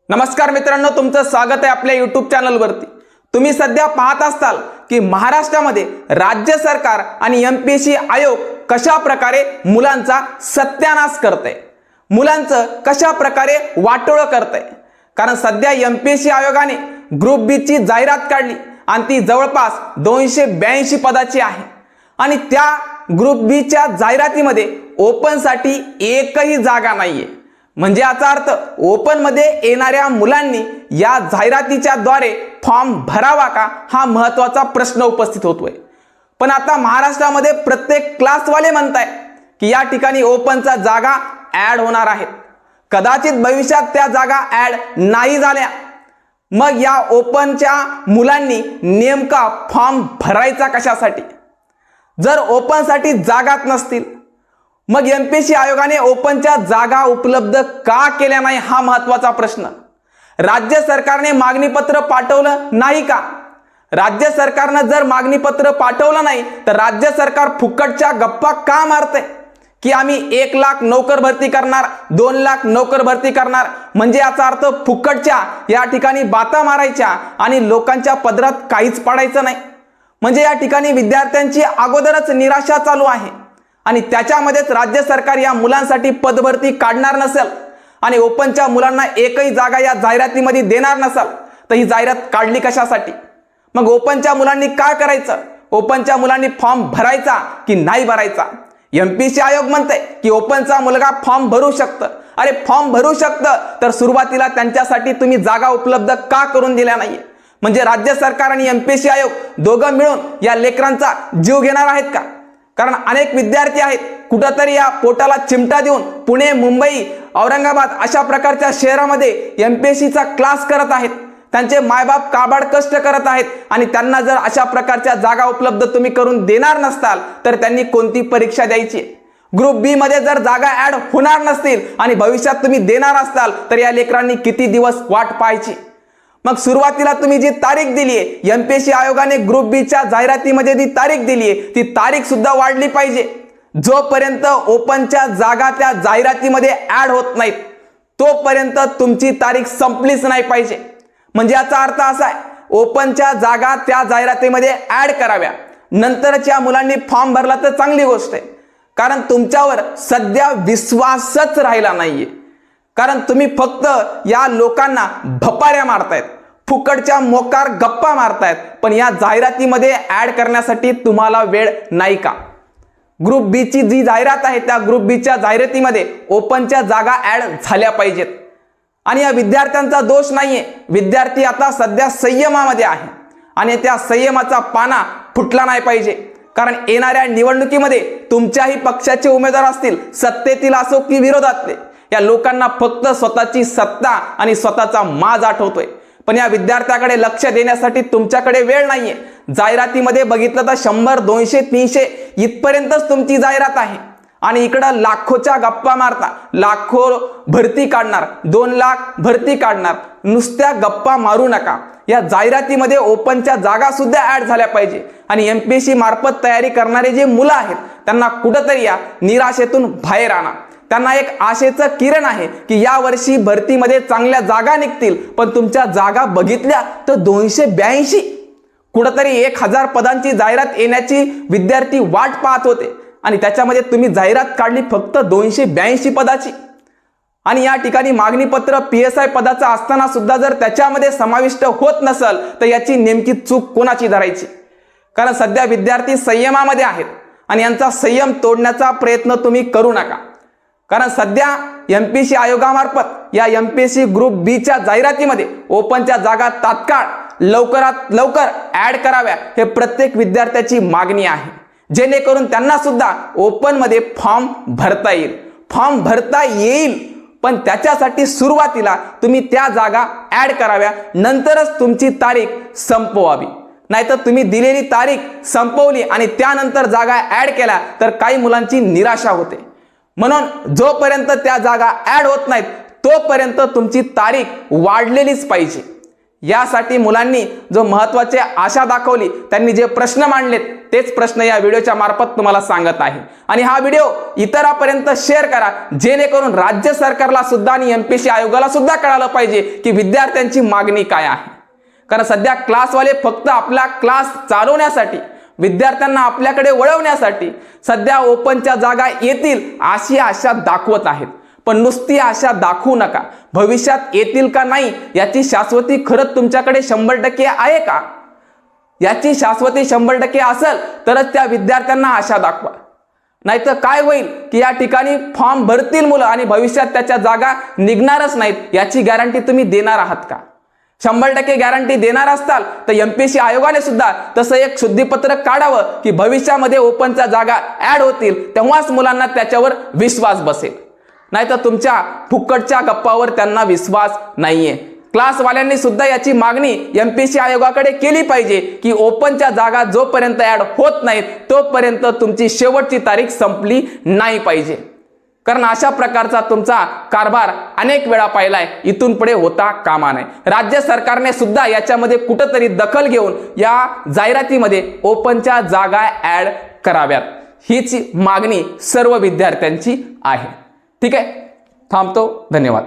नमस्कार मित्रांनो, तुमचं स्वागत आहे आपल्या YouTube चॅनलवरती। तुम्ही सध्या पाहत असाल की महाराष्ट्रामध्ये राज्य सरकार आणि MPSC आयोग कशा प्रकारे मुलांचा सत्यानाश करते, मुलांचं कशा प्रकारे वाटोळ करते। कारण सध्या MPSC आयोगाने ग्रुप बी ची जाहिरात काढली आणि ती जवळपास 282 पदाची आहे आणि त्या ग्रुप बी च्या जाहिरातीमध्ये ओपन साठी एकही जागा नाहीये। म्हणजे याचा अर्थ ओपन मध्ये येणाऱ्या मुलांनी या जाहिरातीच्या द्वारे फॉर्म भरावा का, हा महत्त्वाचा प्रश्न उपस्थित होतोय। पण आता महाराष्ट्रामध्ये प्रत्येक क्लासवाले म्हणताय की या ठिकाणी ओपनचा जागा ऍड होणार आहेत। कदाचित भविष्यात त्या जागा ऍड नाही झाल्या, मग या ओपनच्या मुलांनी नेमका फॉर्म भरायचा कशासाठी? जर ओपन साठी जागाच नसतील मग MPSC आयोगाने ओपनच्या जागा उपलब्ध का केल्या नाही, हा महत्त्वाचा प्रश्न। राज्य सरकारने मागणीपत्र पाठवलं नाही का? राज्य सरकारने जर मागणीपत्र पाठवलं नाही तर राज्य सरकार फुकटच्या गप्पा का मारते की आम्ही 1 लाख नोकर भरती करणार, 2 लाख नोकर भरती करणार? म्हणजे याचा अर्थ फुकटच्या या ठिकाणी बाता मारायच्या आणि लोकांच्या पदरात काहीच पडायचं नाही। म्हणजे या ठिकाणी विद्यार्थ्यांची अगोदरच निराशा चालू आहे आणि त्याच्यामध्येच राज्य सरकार या मुलांसाठी पदभरती काढणार नसेल आणि ओपनच्या मुलांना एकही जागा या जाहिरातीमध्ये देणार नसेल तर ही जाहिरात काढली कशासाठी? मग ओपनच्या मुलांनी काय करायचं? ओपनच्या मुलांनी फॉर्म भरायचा की नाही भरायचा? MPSC आयोग म्हणते की ओपनचा मुलगा फॉर्म भरू शकतं। अरे फॉर्म भरू शकतं तर सुरुवातीला त्यांच्यासाठी तुम्ही जागा उपलब्ध का करून दिल्या नाहीये? म्हणजे राज्य सरकार आणि MPSC आयोग दोघं मिळून या लेकरांचा जीव घेणार आहेत का? कारण अनेक विद्यार्थी आहेत कुठेतरी या पोटाला चिमटा देऊन पुणे, मुंबई, औरंगाबाद अशा प्रकारच्या शहरामध्ये MPSC चा क्लास करत आहेत। त्यांचे मायबाप काबाड कष्ट करत आहेत आणि त्यांना जर अशा प्रकारच्या जागा उपलब्ध तुम्ही करून देणार नसताल तर त्यांनी कोणती परीक्षा द्यायची? ग्रुप बी मध्ये जर जागा ऍड होणार नसतील आणि भविष्यात तुम्ही देणार असाल तर या लेकरांनी किती दिवस वाट पाहायची? मग सुरुवातीला तुम्ही जी तारीख दिली आहे, MPSC आयोगाने ग्रुप बी च्या जाहिरातीमध्ये जी तारीख दिली आहे ती तारीख सुद्धा वाढली पाहिजे। जोपर्यंत ओपनच्या जागा त्या जाहिरातीमध्ये ऍड होत नाहीत तोपर्यंत तुमची तारीख संपलीच नाही पाहिजे। म्हणजे याचा अर्थ असा आहे, ओपनच्या जागा त्या जाहिरातीमध्ये ऍड कराव्या, नंतरच या मुलांनी फॉर्म भरला तर चांगली गोष्ट आहे। कारण तुमच्यावर सध्या विश्वासच राहिला नाहीये। कारण तुम्ही फक्त या लोकांना भपाऱ्या मारतायत, फुकटच्या मोकार गप्पा मारतायत, पण या जाहिरातीमध्ये ऍड करण्यासाठी तुम्हाला वेळ नाही का? ग्रुप बी ची जी जाहिरात आहे त्या ग्रुप बी च्या जाहिरातीमध्ये ओपनच्या जागा ऍड झाल्या पाहिजेत आणि या विद्यार्थ्यांचा दोष नाहीये। विद्यार्थी आता सध्या संयमामध्ये आहे आणि त्या संयमाचा पाना फुटला नाही पाहिजे। कारण येणाऱ्या निवडणुकीमध्ये तुमच्याही पक्षाचे उमेदवार असतील, सत्तेतील असो की विरोधातले, या लोकांना फक्त स्वतःची सत्ता आणि स्वतःचा माज आठवतोय। पण या विद्यार्थ्याकडे लक्ष देण्यासाठी तुमच्याकडे वेळ नाहीये। जाहिरातीमध्ये बघितलं तर 100, 200, 300 इथपर्यंतच तुमची जाहिरात आहे आणि इकडं लाखोच्या गप्पा मारता, लाखो भरती काढणार, 2 लाख भरती काढणार, नुसत्या गप्पा मारू नका। या जाहिरातीमध्ये ओपनच्या जागा सुद्धा ऍड झाल्या पाहिजे आणि MPSC मार्फत तयारी करणारे जे मुलं आहेत त्यांना कुठेतरी या निराशेतून बाहेर आणा। त्यांना एक आशेचं किरण आहे की या वर्षी भरतीमध्ये चांगल्या जागा निघतील, पण तुमच्या जागा बघितल्या तर 282, कुठेतरी 1000 पदांची जाहिरात येण्याची विद्यार्थी वाट पाहत होते आणि त्याच्यामध्ये तुम्ही जाहिरात काढली फक्त 282 पदाची। आणि या ठिकाणी मागणीपत्र PSI पदाचं असताना सुद्धा जर त्याच्यामध्ये समाविष्ट होत नसेल तर याची नेमकी चूक कोणाची धरायची? कारण सध्या विद्यार्थी संयमामध्ये आहेत आणि यांचा संयम तोडण्याचा प्रयत्न तुम्ही करू नका। कारण सध्या MPSC आयोगामार्फत या MPSC ग्रुप बी च्या जाहिरातीमध्ये ओपनच्या जागा तात्काळ लवकरात लवकर ऍड कराव्या हे प्रत्येक विद्यार्थ्याची मागणी आहे, जेणेकरून त्यांना सुद्धा ओपन मध्ये फॉर्म भरता येईल। फॉर्म भरता येईल पण त्याच्यासाठी सुरुवातीला तुम्ही त्या जागा ऍड कराव्या, नंतरच तुमची तारीख संपवावी। नाहीतर तुम्ही दिलेली तारीख संपवली आणि त्यानंतर जागा ऍड केल्या तर काही मुलांची निराशा होते। म्हणून जोपर्यंत त्या जागा ऍड होत नाहीत तोपर्यंत तुमची तारीख वाढलेलीच पाहिजे। यासाठी मुलांनी जो महत्त्वाची आशा दाखवली, त्यांनी जे प्रश्न मांडलेत तेच प्रश्न या व्हिडिओच्या मार्फत तुम्हाला सांगत आहे. आणि हा व्हिडिओ इतरांपर्यंत शेअर करा, जेणेकरून राज्य सरकारला सुद्धा आणि एमपीएससी आयोगाला सुद्धा कळालं पाहिजे की विद्यार्थ्यांची मागणी काय आहे. कारण सध्या क्लासवाले फक्त आपला क्लास चालवण्यासाठी, विद्यार्थ्यांना आपल्याकडे वळवण्यासाठी सध्या ओपनच्या जागा येतील अशी आशा दाखवत आहेत. पण नुसती आशा दाखवू नका. भविष्यात येतील का नाही याची शाश्वती खरंच तुमच्याकडे 100% आहे का? याची शाश्वती 100% असेल तरच त्या विद्यार्थ्यांना आशा दाखवा. नाहीतर काय होईल की या ठिकाणी फॉर्म भरतील मुलं आणि भविष्यात त्याच्या जागा निघणारच नाहीत. याची गॅरंटी तुम्ही देणार आहात का? 100% गॅरंटी देणार असताल तर एमपीएससी आयोगाने सुद्धा तसं एक शुद्धीपत्रक काढावं की भविष्यामध्ये ओपनच्या जागा ऍड होतील, तेव्हाच मुलांना त्याच्यावर विश्वास बसेल. नाहीतर तुमच्या फुकटच्या गप्पावर त्यांना विश्वास नाहीये. क्लासवाल्यांनी सुद्धा याची मागणी एमपीएससी आयोगाकडे केली पाहिजे की ओपनच्या जागा जोपर्यंत ऍड होत नाहीत तोपर्यंत तुमची शेवटची तारीख संपली नाही पाहिजे. कारण अशा प्रकारचा तुमचा कारभार अनेक वेळा पाहिलाय, इथून पुढे होता कामा नये. राज्य सरकारने सुद्धा याच्यामध्ये कुठंतरी दखल घेऊन या जाहिरातीमध्ये ओपनच्या जागा ऍड कराव्यात, हीच मागणी सर्व विद्यार्थ्यांची आहे. ठीक आहे, थांबतो. धन्यवाद.